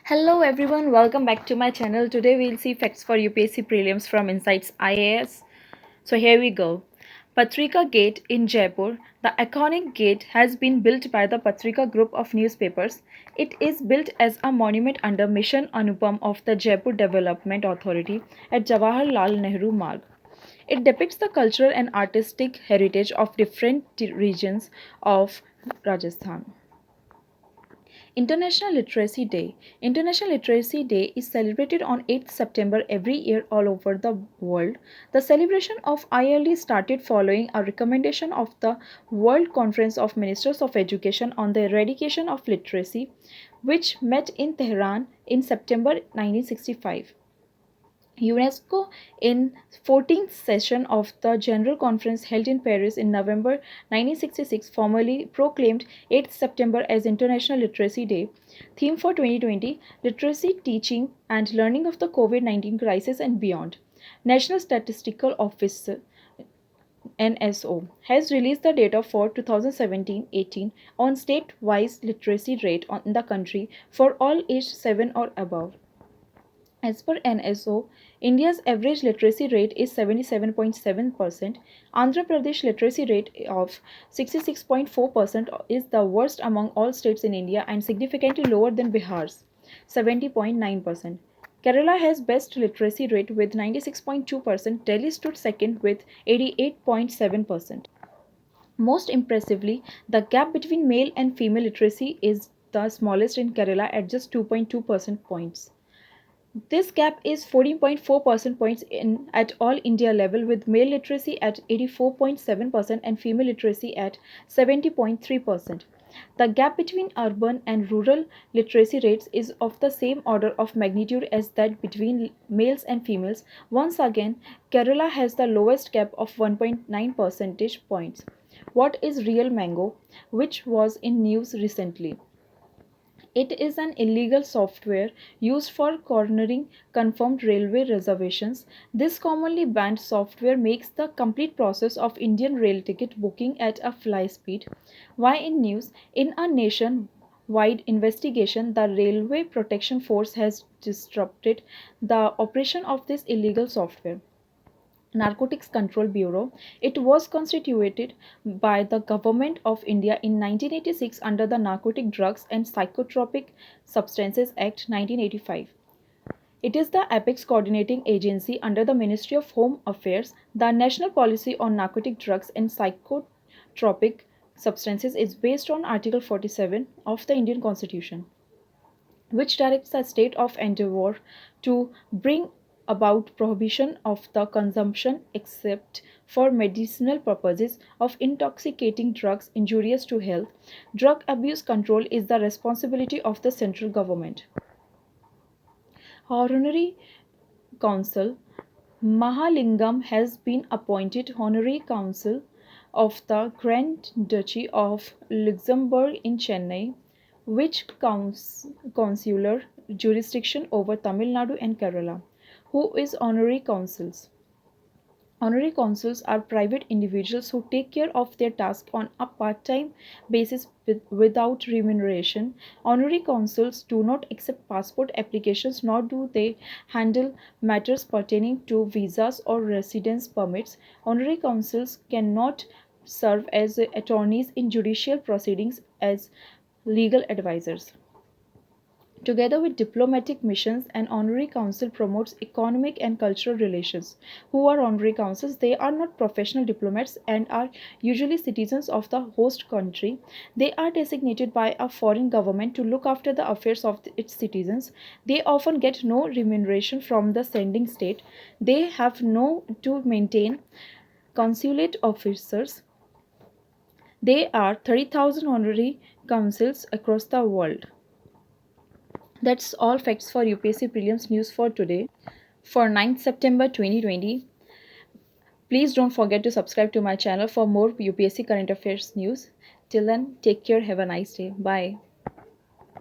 Hello everyone, welcome back to my channel. Today we'll see facts for UPSC prelims from Insights IAS. So here we go. Patrika Gate in Jaipur. The iconic gate has been built by the Patrika group of newspapers. It is built as a monument under Mission Anupam of the Jaipur Development Authority at Jawaharlal Nehru Marg. It depicts the cultural and artistic heritage of different regions of Rajasthan. International Literacy Day. International Literacy Day is celebrated on 8th September every year all over the world. The celebration of ILD started following a recommendation of the World Conference of Ministers of Education on the Eradication of Literacy, which met in Tehran in September 1965. UNESCO in 14th session of the General Conference held in Paris in November 1966 formally proclaimed 8th September as International Literacy Day. Theme for 2020: Literacy, Teaching and Learning of the COVID-19 Crisis and Beyond. National Statistical Office NSO has released the data for 2017-18 on state-wise literacy rate in the country for all aged 7 or above. As per NSO, India's average literacy rate is 77.7%. Andhra Pradesh literacy rate of 66.4% is the worst among all states in India and significantly lower than Bihar's 70.9%. Kerala has best literacy rate with 96.2%. Delhi stood second with 88.7%. Most impressively, the gap between male and female literacy is the smallest in Kerala at just 2.2 percent points. This gap is 14.4 percent points at all India level, with male literacy at 84.7% and female literacy at 70.3%. The gap between urban and rural literacy rates is of the same order of magnitude as that between males and females. Once again, Kerala has the lowest gap of 1.9 percentage points. What is Real Mango, which was in news recently? It is an illegal software used for cornering confirmed railway reservations. This commonly banned software makes the complete process of Indian rail ticket booking at a fly speed. Why in news? In a nation-wide investigation, the Railway Protection Force has disrupted the operation of this illegal software. Narcotics Control Bureau. It was constituted by the Government of India in 1986 under the Narcotic Drugs and Psychotropic Substances Act 1985. It is the apex coordinating agency under the Ministry of Home Affairs. The national policy on narcotic drugs and psychotropic substances is based on Article 47 of the Indian Constitution, which directs the state of endeavor to bring about prohibition of the consumption except for medicinal purposes of intoxicating drugs injurious to health. Drug abuse control is the responsibility of the central government. Honorary Council. Mahalingam has been appointed Honorary Council of the Grand Duchy of Luxembourg in Chennai, which consular jurisdiction over Tamil Nadu and Kerala. Who is honorary consuls? Honorary consuls are private individuals who take care of their task on a part time basis without remuneration. Honorary consuls do not accept passport applications nor do they handle matters pertaining to visas or residence permits. Honorary consuls cannot serve as attorneys in judicial proceedings as legal advisors. Together with diplomatic missions, an honorary council promotes economic and cultural relations. Who are honorary councils? They are not professional diplomats and are usually citizens of the host country. They are designated by a foreign government to look after the affairs of its citizens. They often get no remuneration from the sending state. They have no to maintain consulate officers. There are 30,000 honorary councils across the world. That's all facts for UPSC Prelims news for today, for 9th September 2020. Please don't forget to subscribe to my channel for more UPSC current affairs news. Till then, take care. Have a nice day. Bye.